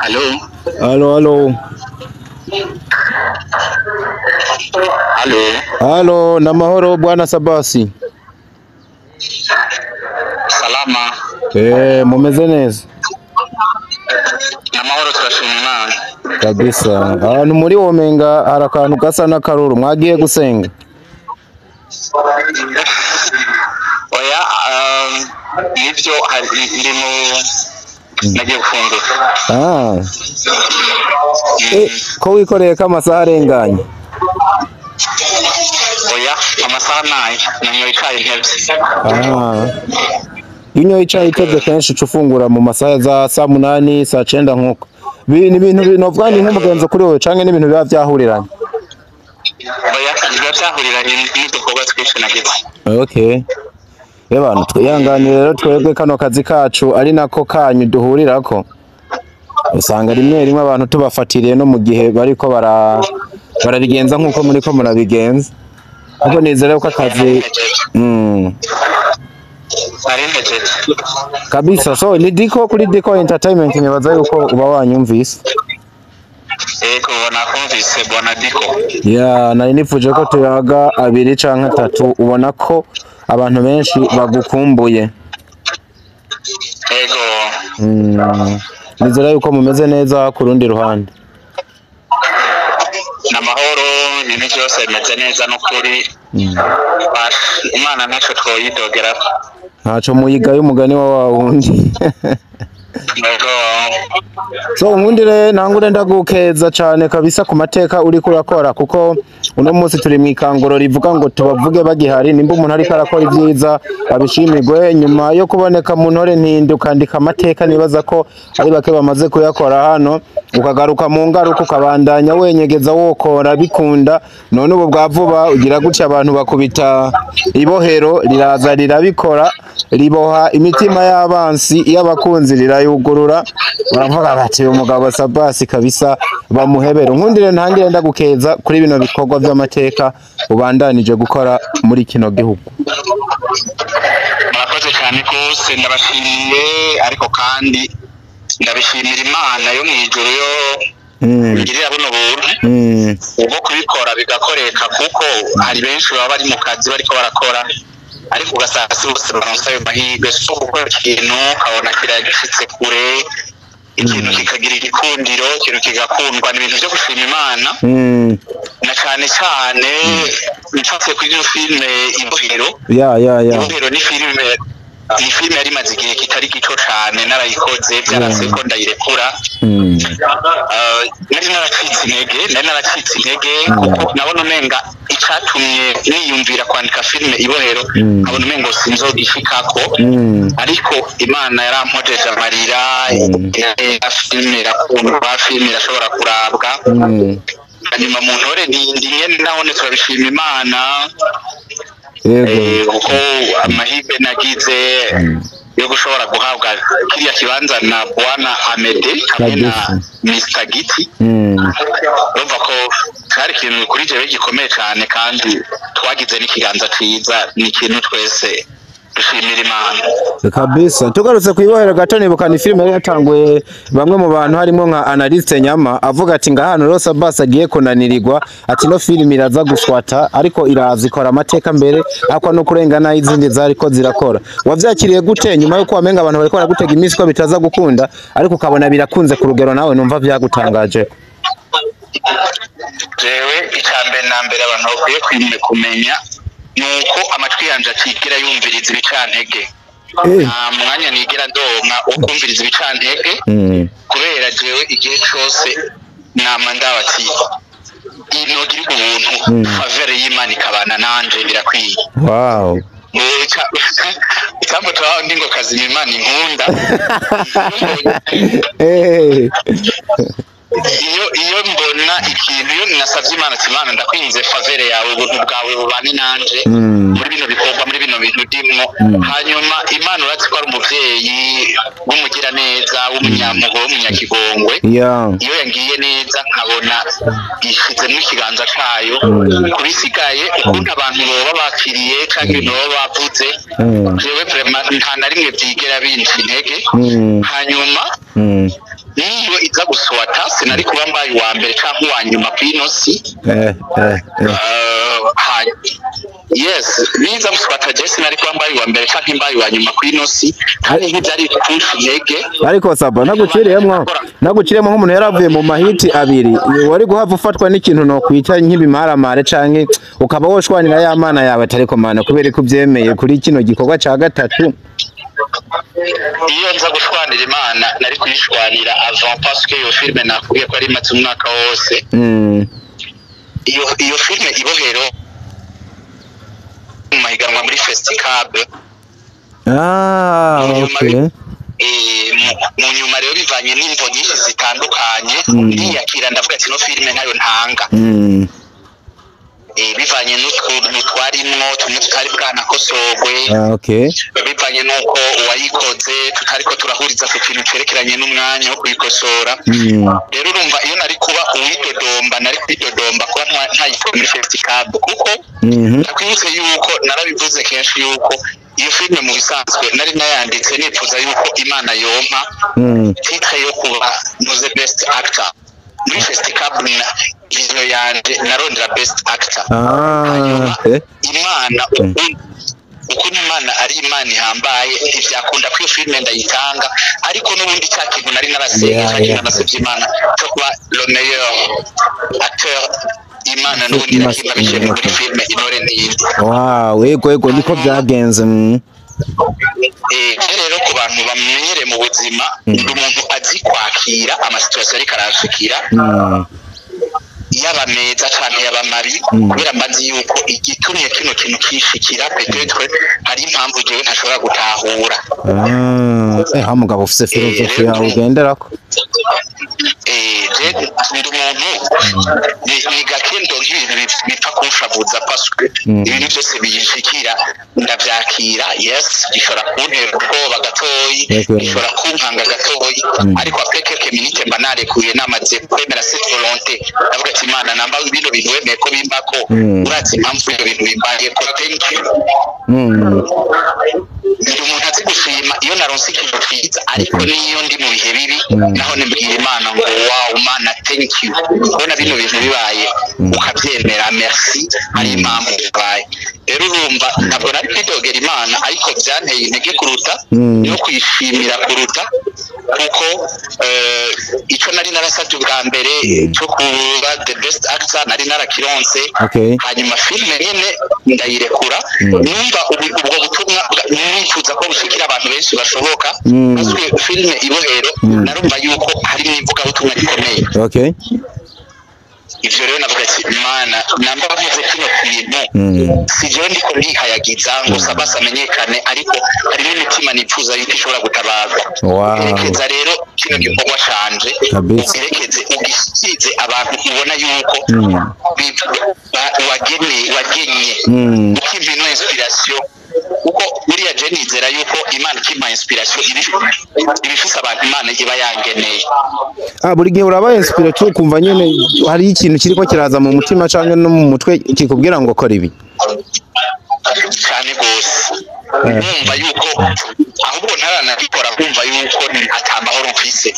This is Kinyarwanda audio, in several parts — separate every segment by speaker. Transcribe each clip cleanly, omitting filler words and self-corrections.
Speaker 1: Halo.
Speaker 2: Halo. Halo, na mahoro bwana Sabasi.
Speaker 1: Salama.
Speaker 2: Mumeze neza?
Speaker 1: Na mahoro turashima Imana.
Speaker 2: Kabisa. Ahantu muri womenga hari akantu gasa n'akaruru mwagiye gusenga?
Speaker 1: Oya, nivyo ndimo nagiye gufungura.
Speaker 2: Ko wikoreye ko amasaha arenganye?
Speaker 1: Oya, amasaha nayo nanyoye icyayi ntevye.
Speaker 2: Inyo icyayi tevye kenshi ucufungura mu masaha za saa 8 saa 9 nkuko. Ni ibintu binovuga ni nk'umugenzo kuri wowe canke n'ibintu biba vyahuriranye?
Speaker 1: Oya, biba vyahuriranye n'udukorwa twinshi nagize.
Speaker 2: Okay. Abantu twihanganire rero twebwe kano kazi kacu ari nako kanyu duhurirako. Usanga rimwe abantu tubafatiriye no mu gihe bariko barabigenza nkuko muri ko murabigenza. Kuko nizere ko akazi kabisa. So ni Diko kuri Diko Entertainment nibaza yuko uba wanyumvise.
Speaker 1: Ego nakumvise bwana Diko.
Speaker 2: Nari nifuje ko tuyaga 2 canke 3 ubona ko abantu benshi bagukumbuye.
Speaker 1: Ego.
Speaker 2: Nizera yuko mumeze neza ku rundi ruhande.
Speaker 1: Namahoro ibintu byose bimeze neza no kuri Imana naco twoyidogera.
Speaker 2: Ntaco muyigaye umugani wa wundi. So nkundire ntangure ndagukeza cyane kabisa ku mateka uri kurakora kuko uno munsi turi mu ikanguro rivuga ngo tubavuge bagihari nimba umuntu ari karakora ibyiza abishimirwe nyuma yo kuboneka mu ntore ntindukandika amateka nibaza ko ari bake bamaze kuyakora hano ukagaruka mu ngaruka ukabandanya wenyegeza wokora bikunda none ubu bwa vuba ugira gutya abantu bakubita ibohero riraza rirabikora riboha imitima y'abansi y'abakunzi rirayugurura baravuga bati umugabo Sabasi kabisa bamuhebera. Nkundire ntangire ndagukeza kuri bino bikorwa by'amateka ubandanije gukora muri kino gihugu.
Speaker 1: Murakoze cyane rwose ndabashimiye ariko kandi ndabishimira Imana yo mu ijuru yo ngirira buno buntu ubwo kubikora bigakoreka kuko hari benshi baba bari mu kazi bariko barakora ariko ugasanga si bose baronse ayo mahirwe so gukora ikintu ukabona kiragishitse kure ikintu kikagira igikundiro ikintu kigakundwa n'ibintu byo gushima Imana na cyane cyane nshatse kuri iyo filime Ibohero. Ibohero ni filime yari maze igihe kitari gito cyane narayikoze byarase ko ndayirekura. Nari naracitse intege kuko nabona umenga icatumye niyumvira kwandika filime Ibohero abona umengo sinzogishikako ariko Imana yarampojeje amarira filime irakundwa filime irashobora kurabwa hanyuma mu ntore ndi nyene naho turabishima Imana kuko amahirwe nagize yo gushobora guhabwa kiriya kibanza na Bwana Amede hamwe na Mr Giti urumva ko hari ikintu kuri jewe gikomeye cyane kandi twagize n'ikiganza ciza ni ikintu twese dushimira Imana
Speaker 2: kabisa. Tugarutse kwibohera gato nibukana filime yari yatanguye bamwe mu bantu harimo nka Analyste Nyama avuga ati ngahano rero Sabasi agiye kunanirirwa ati no filime iraza gushwata ariko iraza ikora amateka mbere akwa no kurengana izindi zariko zirakora. Wavyakiriye gute nyuma yo kwamenga abantu bariko baragutega iminsi ko bitaza gukunda ariko ukabona birakunze ku rugero nawe numva vyagutangaje?
Speaker 1: Jewe icambe na mbere abantu bakwiye kumenya nuko amatwi yanje atigera yumviriza ibicantege. Nta mwanya nigera ndonka wo kumviriza ibicantege kubera jewe igihe cose nama ndabati inogira ubuntu favere y'Imana ikabana nanje birakwiye.
Speaker 2: Wow.
Speaker 1: Itambo twaho ndingo kazi Imana inkunda. iyo mbona ikintu iyo nasavye Imana ndakwinze favere yawe ubuntu bwawe bubane nanje muri bino bikorwa muri bino bintu ndimwo hanyuma Imana urazi ko ari umuvyeyi w'umugira neza w'umunyampuhwe w'umunyakigongwe iyo yangiye neza nkabona ishizemo ikiganza cayo kubisigaye ukuntu abantu boba bakiriye canke ibintu boba bavuze jewe vraiment nta na rimwe vyigera binca intege hanyuma niyo iza guswata sinari kuba mbaye uwa mbere canke uwa nyuma kw'ino si yes niza guswata je sinari kuba mbaye uwa mbere canke mbaye uwa nyuma kw'ino si kandi ntivyari kunca intege
Speaker 2: ariko Saba naguciriyemwo nk'umuntu yaravuye mu mahiti abiri wari guhava ufatwa n'ikintu no kwita nk'ibimaramare canke ukaba woshwanira ya mana yawe atariko mana kubera ko uvyemeye kuri kino gikorwa ca gatatu
Speaker 1: iyo nza gushwanira Imana nari kuyishwanira avant parce que iyo filme nakubwiye ko ari imaze umwaka wose iyo filme Ibohero mu mahiganwa muri festival
Speaker 2: okay
Speaker 1: mu nyuma rero bivanye n'imvo nyinshi zitandukanye ndiyakira ndavuga ati no filme nayo ntanga bivanye n'utuntu twarimwo tumwe tutari bwanakosogwe bivanye n'uko uwayikoze tutariko turahuriza ku kintu cerekeranye n'umwanya wo kuyikosora rero urumva iyo nari kuba uwidodomba nari kwidodomba kuba ntayikora muri festival kuko nakwibutse yuko narabivuze kenshi yuko iyo filme mu bisanzwe nari nayanditse nifuza yuko Imana yompa titre yo kuba the best actor muri festival ivyo yanje narondera best actor Imana ukuntu Imana ari Imana ihambaye ivyakunda ko iyo filme ndayitanga ariko n'ubundi cya kintu nari narasenga cyangwa nasabye Imana cyo kuba le meilleur acteur Imana n'ubundi nakimabije muri filme Intore n'iyindi
Speaker 2: yego niko byagenze
Speaker 1: rero ku bantu bamenyere mu buzima ndi umuntu azi kwakira amasituasiyo ariko arashikira yaba meza cyane yaba mabi kubera mbazi yuko igitumye kino kintu kishikira peut-être hari impamvu jewe ntashobora gutahura
Speaker 2: mugabo ufise filozofi yawe ugenderako
Speaker 1: ndi umuntu ni gakendo nk'ibintu bipfa kunshavuza parce que ibintu byose biyishikira ndavyakira yes gishobora kuntera ubwoba gatoyi gishobora kunkanga gatoyi ariko après quelques minutes mba narekuye namaze kwemera cette volonté ndavuga ati Imana namba bino bintu wemeye ko bimbako urazi impamvu ibyo bintu bimbaye ko thank you ndi umuntu azi gushima iyo naronse ikintu cyiza ariko niyo ndi mu bihe bibi naho nibwira Imana ngo wow Mana thank you ubona bino bintu bibaye ukabyemera merci ari impamvu bibaye rero urumva ntabwo nari kwidogera Imana ariko byanteye intege kuruta no kwishimira kuruta kuko icyo nari narasabye ubwa mbere cyo kuba the best actor nari narakironse hanyuma filme nyene ndayirekura numva ubwo butumwa nifuza ko bushikira abantu benshi bashoboka azwe filme Ibohero narumva yuko hari n'imvuga butumwa rikomeye ivyo rero navuga ati Imana namba bavuze kino kintu si jewe ndiko ndihayagiza ngo sabasa amenyekane ariko hari n'imitima nifuza yuko ishobora gutabarwa erekeza rero kino gikorwa canje erekeze ugisize abantu ubona yuko wagenye ukimpa inspiration kuko buriya je nizera yuko Imana ikimpa inspiration ibifise abantu Imana iba yangeneye
Speaker 2: buri gihe uraba inspiration ukumva nyene hari ikintu kiriko kiraza mu mutima canke no mu mutwe kikubwira ngo kora ibi
Speaker 1: cyane gose numva yuko ahubwo ntaranabikora kumva yuko atamahoro mfise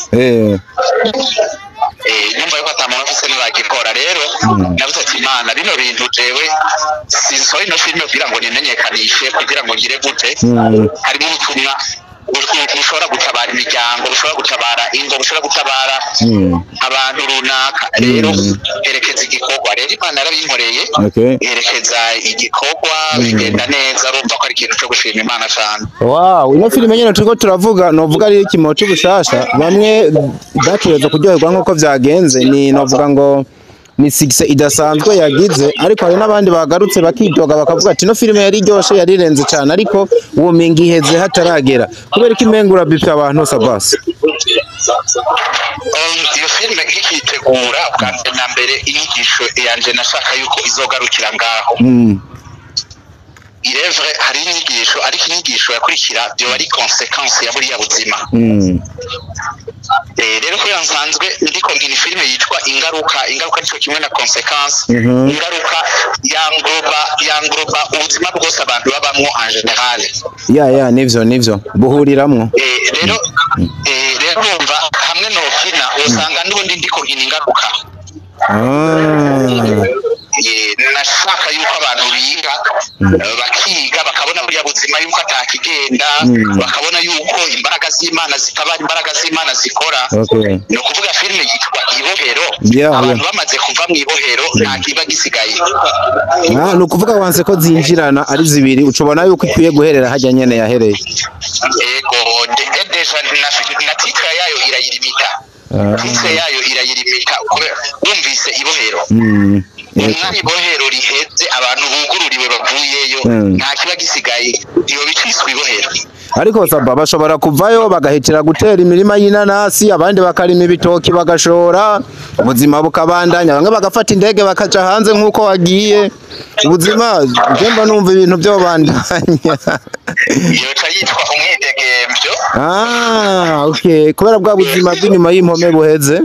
Speaker 1: numva yuko atamahoro mfise ntaragikora rero navuze ati Imana bino bintu jewe sinsoye no filme kugira ngo nimenyekanishe kugira ngo ngire gute harimo ubutumwa bushobora gutabara imiryango bushobora gutabara ingo bushobora gutabara abantu runaka rero herekeza igikorwa rero Imana yarabinkoreye herekeza igikorwa bigenda neza urumva ko ari ikintu cyo gushima Imana cyane
Speaker 2: ino filime nyene turiko turavuga novuga ari ikimo cy'ubushasha bamwe batureze kuryoherwa nk'uko vyagenze ni novuga ngo ni sigise idasanzwe yagize ariko hari n'abandi bagarutse bakidoga bakavuga ati no filime yari ryoshe yarirenze cyane ariko uwo mingi iheze hataragera kubera ko imengura bipfa abantu Sabasi
Speaker 1: iyo filime nkikitegura bwa mbere na mbere inyigisho yanje nashaka yuko izogarukira ngaho irevre hari inyigisho ariko inyigisho yakurikira byo ari consequence ya buriya buzima rero ko yansanzwe ndiko ngini filime yitwa ingaruka nico kimwe na consequence ingaruka yangloba ubuzima bwose abantu babamwo en general nivyo buhuriramwo rero umva hamwe no kina usanga n'ubundi ndiko ngini ingaruka nashaka yuko abantu biga bakiga bakabona buriya buzima yuko atakigenda bakabona yuko imbaraga z'Imana zitabara imbaraga z'Imana zikora no kuvuga filime yitwa Ibohero abantu bamaze kuva mu ibohero nta kiba gisigaye
Speaker 2: no kuvuga wanse ko zinjirana ari zibiri ucubona yuko ikwiye guherera hajya nyene yahereye
Speaker 1: ego deja na titre yayo irayirimita titre yayo irayirimita wumvise Ibohero umwanya ibohero riheze abantu bugururiwe bavuyeyo nta kiba gisigaye iyo bicitswe ibohero
Speaker 2: ariko saba bashobora kuvayo bagahitira gutera imirima y'inanasi abandi bakarima ibitoki bagashora ubuzima bukabandanya bamwe bagafata indege bakaca hanze nk'uko wagiye ubuzima njemba numva ibintu byo bandanya
Speaker 1: iyo yitwa umwidegemvyo
Speaker 2: okay kubera bwa buzima bw'inyuma y'impome buheze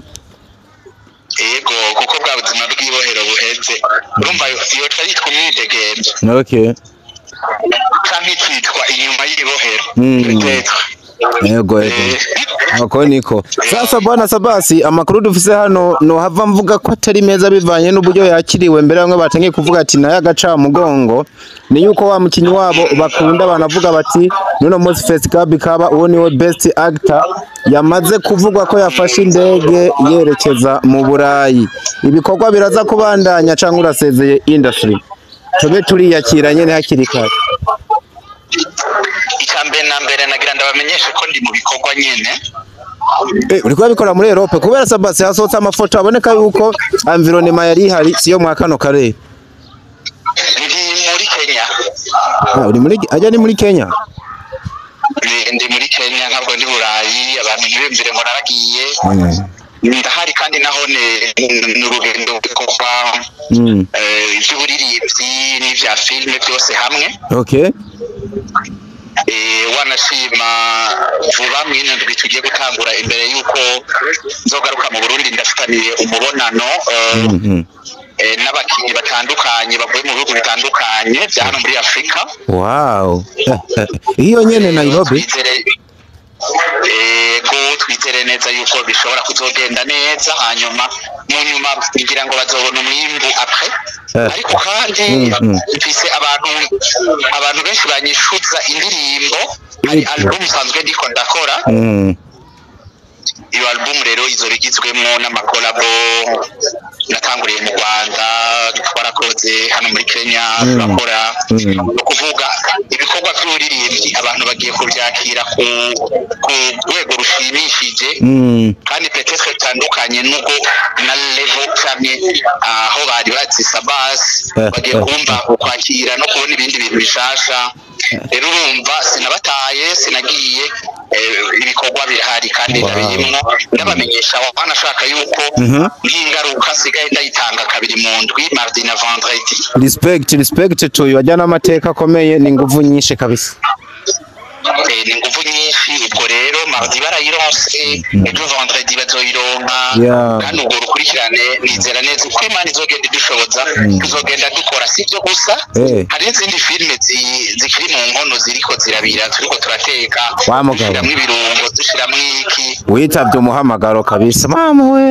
Speaker 1: ego kuko bwa buzima bw'ibohero buheze urumva iyo yitwa umwidegemvyo
Speaker 2: okay
Speaker 1: canke cyitwa inyuma y'ibohero
Speaker 2: Yego ako niko sasa bwana Sabasi amakuru dufise hano no hava mvuga ko atari meza bivanye n'uburyo yakiriwe mbere bamwe batangiye kuvuga ati naye agaca mugongo ni yuko wa mukinyi wabo bakunda banavuga bati nuno munsi Fescab kaba uwo niwe best actor yamaze kuvugwa ko yafashe indege yerekeza mu Burayi ibikorwa biraza kubandanya canke urasezeye industry tobe turiyakira nyene hakiri kare
Speaker 1: icambere na mbere nagira ndabamenyeshe ko ndi mu bikorwa nyene
Speaker 2: uri kubikora muri Europe kubera Sabasi hasohotse amafoto aboneka yuko environnement yari hari siyo mwa kano kare
Speaker 1: ndi muri Kenya
Speaker 2: uri muri ajya ni muri Kenya
Speaker 1: ndi muri Kenya ntabwo ndi Burayi abantu ntibemvire ngo naragiye ndahari kandi nahone n'urugendo rw'ikuba iby'uburirimbyi n'ibya filime byose hamwe
Speaker 2: okay
Speaker 1: wanashima vuba mw'indwi tugiye gutangura imbere yuko nzogaruka mu Burundi ndafitaniye umubonano n'abakinyi batandukanye bavuye mu bihugu bitandukanye bya hano muri Afrika
Speaker 2: wow iyo nyene Nairobi
Speaker 1: twizere neza yuko bishobora kuzogenda neza hanyuma mu nyuma ngira ngo bazobona umwimbu après ariko kandi mfise abantu benshi banyishuza indirimbo hari album sanzwe ndiko ndakora iyo album rero izorigizwemo n'amakolabo natanguriye mu Rwanda twarakoze hano muri Kenya turakora no kuvuga ibikorwa by'uririmbyi abantu bagiye kubyakira ku rwego rushimishije kandi petese bitandukanye nuko na level cyane aho bari batsi Sabasi bagiye kumva kwakira no kubona ibindi bintu bishasha rero urumva sinabataye sinagiye ibikorwa birahari kandi ndabiyimwo ndabamenyesha wanashaka yuko nk'ingaruka sigaye ndayitanga kabiri mu ndwi mardi na vendredi
Speaker 2: respect to yajyana amateka akomeye ni nguvu nyinshi kabisa
Speaker 1: ni nguvu nyinshi ubwo rero mardi barayironse ejo vendredi bazoyironka kandi ubwo rukurikirane nizera neza uko Imana izogenda idushoboza tuzogenda dukora sibyo gusa hari n'izindi filime zikiri mu nkono ziriko zirabira turiko turateka dushiramwo ibirungo dushiramwo iki
Speaker 2: witavye umuhamagaro kabisa mama we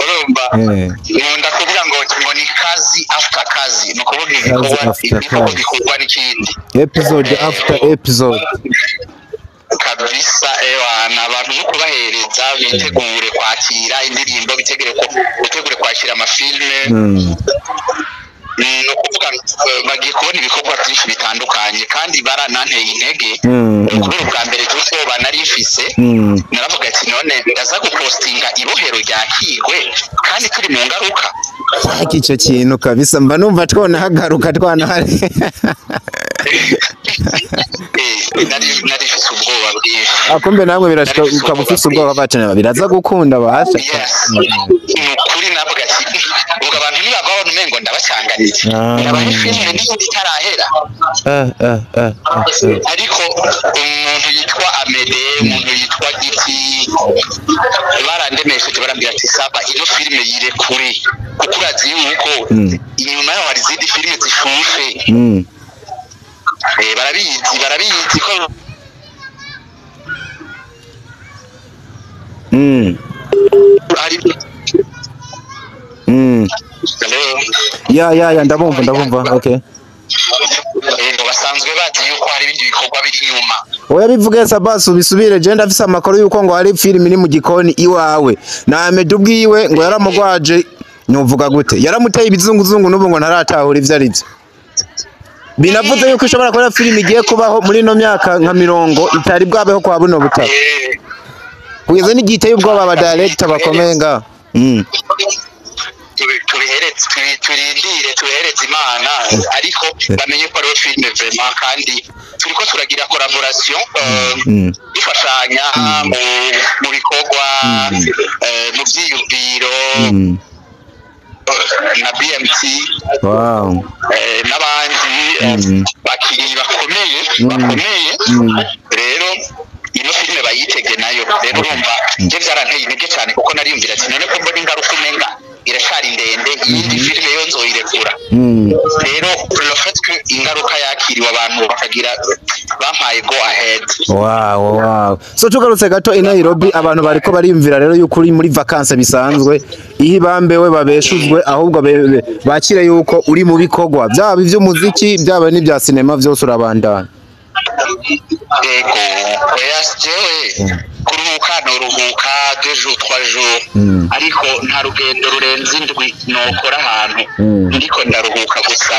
Speaker 1: urumva nkunda kuvuga ngo ni kazi after kazi no kuvuga ibikorwa bikorwa n'ikindi
Speaker 2: episode after episode
Speaker 1: kabisa ewana abantu no kubahereza bitegure kwakira indirimbo bitegure kwakira amafilme no kuvuga bagiye kubona ibikorwa byinshi bitandukanye kandi barananteye intege kubera ubwa mbere cyuko banarifise naravuga ati none ndaza gupostinga ibohero rya Kigwe kandi turi mu ngaruka
Speaker 2: ico kintu kabisa mba numva twona hagaruka twana hari
Speaker 1: narifise ubwoba bwinshi
Speaker 2: akumbe namwe birashika ukabufise ubwoba bacana biraza gukunda basha
Speaker 1: kuri nabwo ati ubwo abantu nibavaho numengo ndabacanganije ndabahe filime n'indi itarahera ariko umuntu yitwa Amede umuntu yitwa Giti barandemesheje barambira ati saba ino filime yire kuri kuko urazi yuko inyuma yaho hari izindi filime zishushe barabizi ko
Speaker 2: ya ndabumva okay
Speaker 1: basanzwe bazi yuko hari ibindi bikorwa biri inyuma
Speaker 2: oya bivuge Sabasu bisubire je ndafise amakuru yuko ngo hari film ni mu gikoni iwawe na Amede ubwiwe ngo yaramugwaje nuvuga gute yaramuteye ibizunguzungu n'ubu ngo ntaratahura ivyo ari byo binavuze yuko ishobora kuba film igiye kubaho muri no myaka nka 40 itari bwabeho kwa buno butaka kugeza n'igiteye ubwoba aba director bakomenga
Speaker 1: tubihereze Imana ariko bamenye ko ari filime vraiment kandi turiko turagira collaboration dufashanya mu bikorwa mu byiyumviro na BMT n'abandi bakiri bakomeye rero ino filime bayitege nayo rero urumva nje byaranteye intege cyane kuko nariyumvira ati none ko mbona ingaruka umenga irashari ndende iyindi filime yo nzoyirekura rero le fait que ingaruka yakiriwe abantu bakagira bampaye go ahead
Speaker 2: wow so tugarutse gato i Nairobi abantu bariko bariyumvira rero yuko uri muri vacances bisanzwe ihi bambewe babeshujwe ahubwo bakire yuko uri mu bikorwa byaba ivy'umuziki byaba n'ibya cinema byose urabandana
Speaker 1: kuruhuka noruhuka 2 jours 3 jours ariko nta rugendo rurenze indwi nokora ahantu ndiko ndaruhuka gusa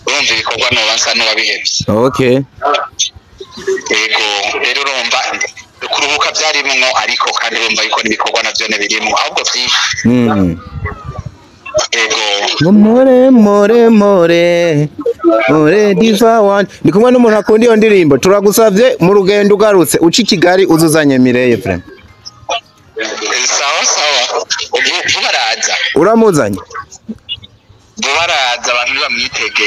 Speaker 1: urumva ibikorwa nobansa n'ubabihebye
Speaker 2: okay
Speaker 1: yego rero urumva kuruhuka byarimwo ariko kandi urumva yuko n'ibikorwa navyo birimo ahubwo vyinshi
Speaker 2: more diva one ndi kumwe n'umuntu akunda iyo ndirimbo turagusavye mu rugendo ugarutse uci Kigali uzuzanye Mireye frame
Speaker 1: sawa baraza
Speaker 2: uramuzanye
Speaker 1: baraza abantu bamwitege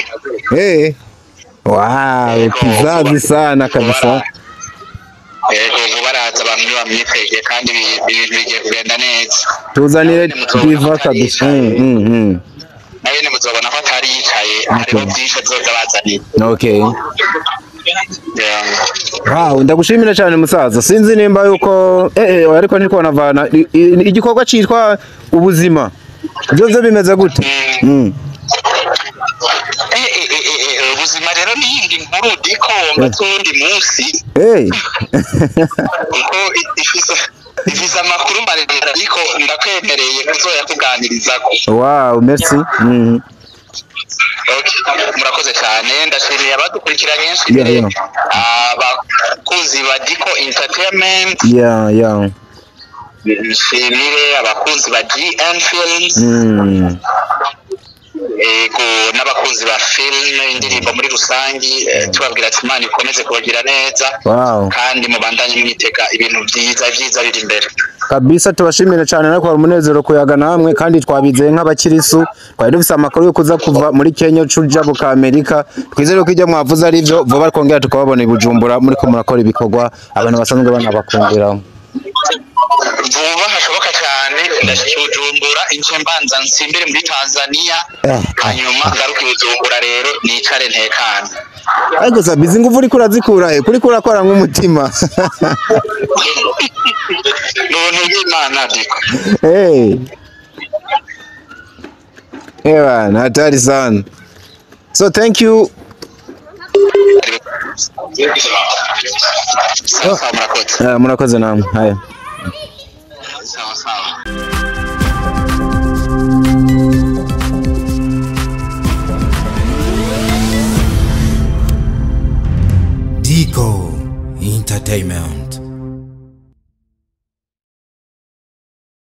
Speaker 2: wow kizazi sana kabisa
Speaker 1: baraza abantu bamwitege kandi ibintu bigiye kugenda neza
Speaker 2: tuzanire diva kabisa
Speaker 1: nawe ni muzobona ko atari yicaye hariho byinshi azoza bazaniye
Speaker 2: okay wow ndagushimira cyane musaza sinzi nimba yuko ariko niko navana igikorwa citwa ubuzima byose bimeze gute
Speaker 1: ubuzima rero ni yindi nkuru diko matundi munsi uko ifisa amakuru maremare ariko ndakwemereye kuzoya kuganirizako
Speaker 2: wow merci
Speaker 1: murakoze cyane ndashimiye abadukurikiranye abakunzi ba Diko Entertainment nshimire abakunzi ba GN Films n'abakunzi ba film indirimbo muri rusangi tubabwira ati Imana ikomeze kubagira neza kandi mubandanye mwiteka ibintu byiza biri imbere
Speaker 2: kabisa tubashimira cyane ariko hari umunezero kuyaga namwe kandi twabizeye nk'abakirisu twari dufise amakuru yo kuza kuva muri Kenya cuja buka Amerika twizere ko ijya mwavuze ari byo vuba kongera tukababona i Bujumbura muri ko murakora ibikorwa abantu basanzwe banabakundiraho
Speaker 1: vuba hashoboka cyane ndashyujumbura ince mbanza nsimbire muri Tanzania hanyuma ngaruka Bujumbura rero nicare ntekana
Speaker 2: ariko sabizi nguvu uri kurazikura kuri kurakora nk'umutima
Speaker 1: none y'Imana Diko
Speaker 2: bana hatari sana so thank you murakoze namwe haya
Speaker 3: Diko Entertainment.